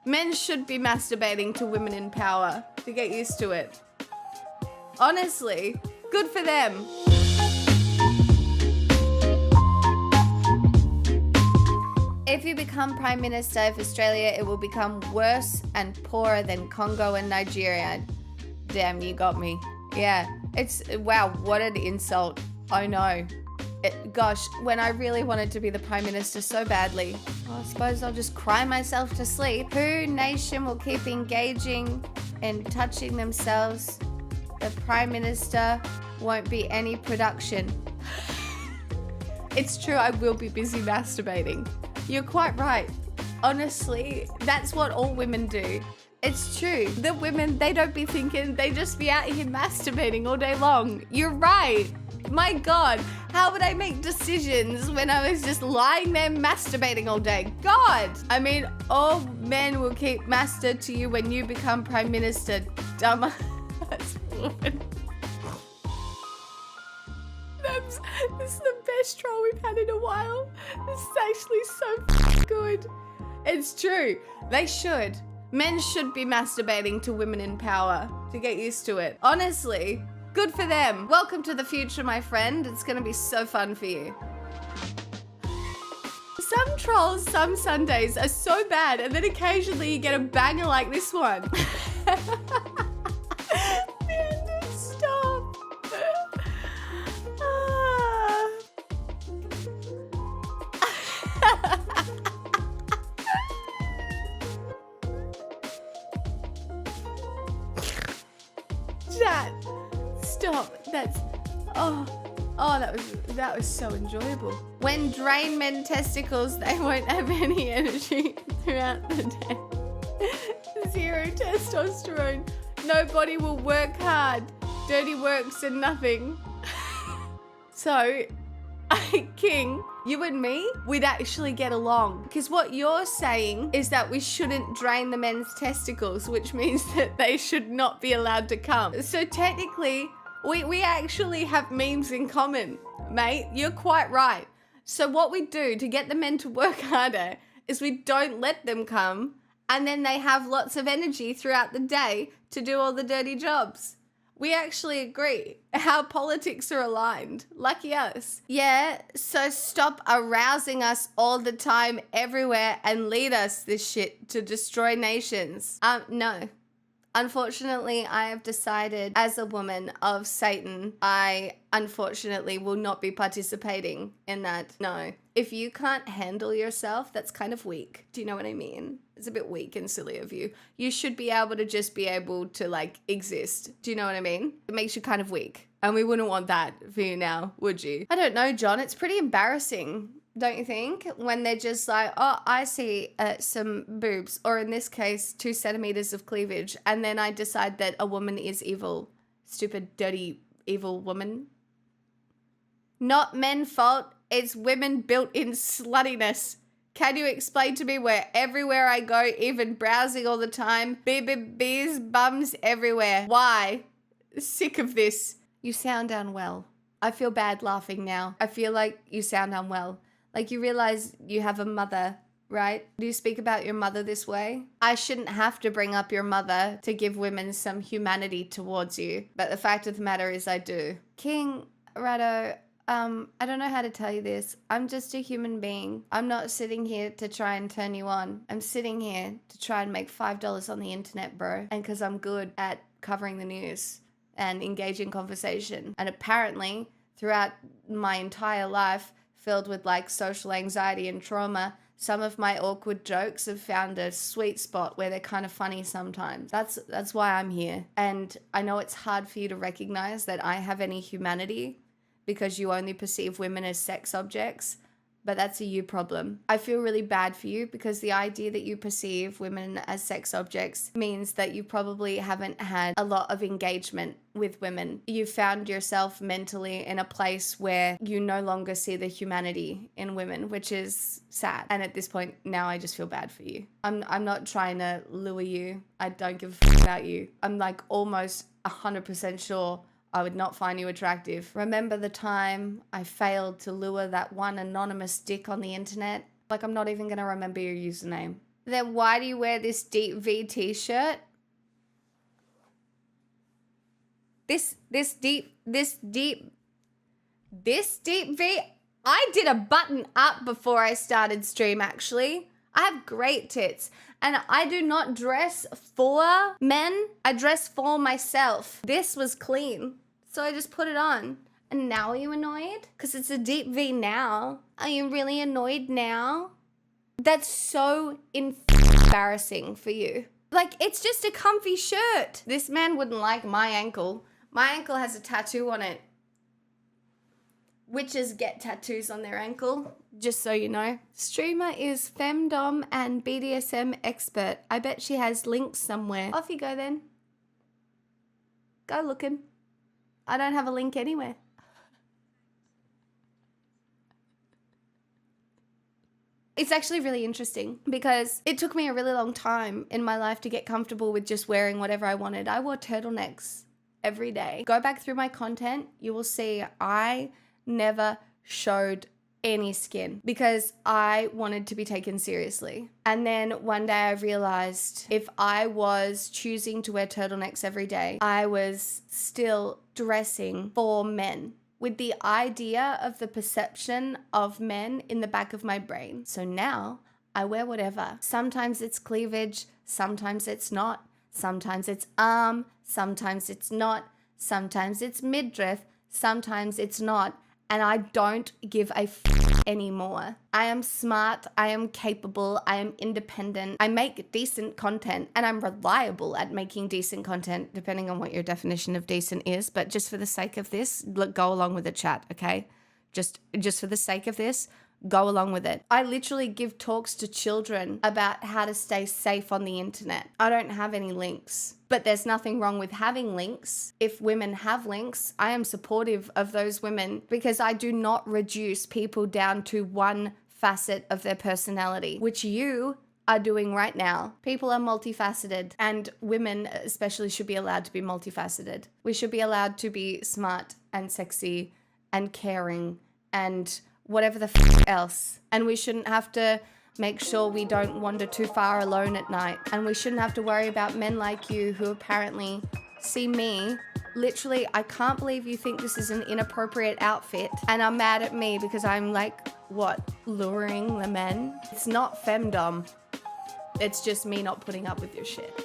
Men should be masturbating to women in power to get used to it. Honestly, good for them. If you become Prime Minister of Australia, it will become worse and poorer than Congo and Nigeria. Damn, you got me. Yeah, wow, what an insult. I know. Gosh, when I really wanted to be the Prime Minister so badly, I suppose I'll just cry myself to sleep. Who nation will keep engaging and touching themselves? The Prime Minister won't be any production. It's true, I will be busy masturbating. You're quite right. Honestly, that's what all women do. It's true. The women, they don't be thinking, they just be out here masturbating all day long. You're right. My God, how would I make decisions when I was just lying there masturbating all day? God! I mean, all men will keep master to you when you become Prime Minister, dumbass woman. This is the best troll we've had in a while. This is actually so good. It's true. They should. Men should be masturbating to women in power to get used to it. Honestly, good for them. Welcome to the future, my friend. It's gonna be so fun for you. Some trolls, some Sundays are so bad, and then occasionally you get a banger like this one. Man, stop. Chat, stop. That's that was so enjoyable. When drain men testicles, they won't have any energy throughout the day. Zero testosterone. Nobody will work hard. Dirty works and nothing. So, King, you and me, we'd actually get along. Because what you're saying is that we shouldn't drain the men's testicles, which means that they should not be allowed to come. So technically, we actually have memes in common, mate. You're quite right. So what we do to get the men to work harder is we don't let them come, and then they have lots of energy throughout the day to do all the dirty jobs. We actually agree. Our politics are aligned. Lucky us. Yeah, so stop arousing us all the time, everywhere, and lead us this shit to destroy nations. No. Unfortunately, I have decided as a woman of Satan, I unfortunately will not be participating in that. No. If you can't handle yourself, that's kind of weak. Do you know what I mean? It's a bit weak and silly of you. You should be able to just be able to like exist. Do you know what I mean? It makes you kind of weak. And we wouldn't want that for you now, would you? I don't know, John. It's pretty embarrassing, don't you think? When they're just like, oh, I see some boobs, or in this case, 2 centimeters of cleavage. And then I decide that a woman is evil. Stupid, dirty, evil woman. Not men's fault. It's women built in sluttiness. Can you explain to me where everywhere I go, even browsing all the time, bees, bums everywhere? Why? Sick of this. You sound unwell. I feel bad laughing now. I feel like you sound unwell. Like you realize you have a mother, right? Do you speak about your mother this way? I shouldn't have to bring up your mother to give women some humanity towards you. But the fact of the matter is I do. King Rado, I don't know how to tell you this. I'm just a human being. I'm not sitting here to try and turn you on. I'm sitting here to try and make $5 on the internet, bro. And because I'm good at covering the news and engaging conversation. And apparently, throughout my entire life, filled with like social anxiety and trauma, some of my awkward jokes have found a sweet spot where they're kind of funny sometimes. That's why I'm here. And I know it's hard for you to recognize that I have any humanity, because you only perceive women as sex objects, but that's a you problem. I feel really bad for you because the idea that you perceive women as sex objects means that you probably haven't had a lot of engagement with women. You found yourself mentally in a place where you no longer see the humanity in women, which is sad. And at this point, now I just feel bad for you. I'm not trying to lure you. I don't give a f about you. I'm like almost 100% sure I would not find you attractive. Remember the time I failed to lure that one anonymous dick on the internet? Like, I'm not even gonna remember your username. Then why do you wear this deep V t-shirt? This deep V. I did a button up before I started stream, actually. I have great tits. And I do not dress for men. I dress for myself. This was clean. So I just put it on. And now are you annoyed? Because it's a deep V now. Are you really annoyed now? That's so embarrassing for you. Like, it's just a comfy shirt. This man wouldn't like my ankle. My ankle has a tattoo on it. Witches get tattoos on their ankle, just so you know. Streamer is femdom and BDSM expert. I bet she has links somewhere. Off you go then. Go looking. I don't have a link anywhere. It's actually really interesting because it took me a really long time in my life to get comfortable with just wearing whatever I wanted. I wore turtlenecks every day. Go back through my content, you will see I never showed any skin because I wanted to be taken seriously. And then one day I realized if I was choosing to wear turtlenecks every day, I was still dressing for men with the idea of the perception of men in the back of my brain. So now I wear whatever. Sometimes it's cleavage, sometimes it's not. Sometimes it's arm, sometimes it's not. Sometimes it's midriff, sometimes it's not. And I don't give a anymore. I am smart, I am capable, I am independent. I make decent content and I'm reliable at making decent content, depending on what your definition of decent is. But just for the sake of this, go along with the chat, okay? Just for the sake of this, go along with it. I literally give talks to children about how to stay safe on the internet. I don't have any links, but there's nothing wrong with having links. If women have links, I am supportive of those women because I do not reduce people down to one facet of their personality, which you are doing right now. People are multifaceted and women especially should be allowed to be multifaceted. We should be allowed to be smart and sexy and caring and whatever the else. And we shouldn't have to make sure we don't wander too far alone at night. And we shouldn't have to worry about men like you who apparently see me. Literally, I can't believe you think this is an inappropriate outfit and are mad at me because I'm like, what, luring the men? It's not femdom. It's just me not putting up with your shit.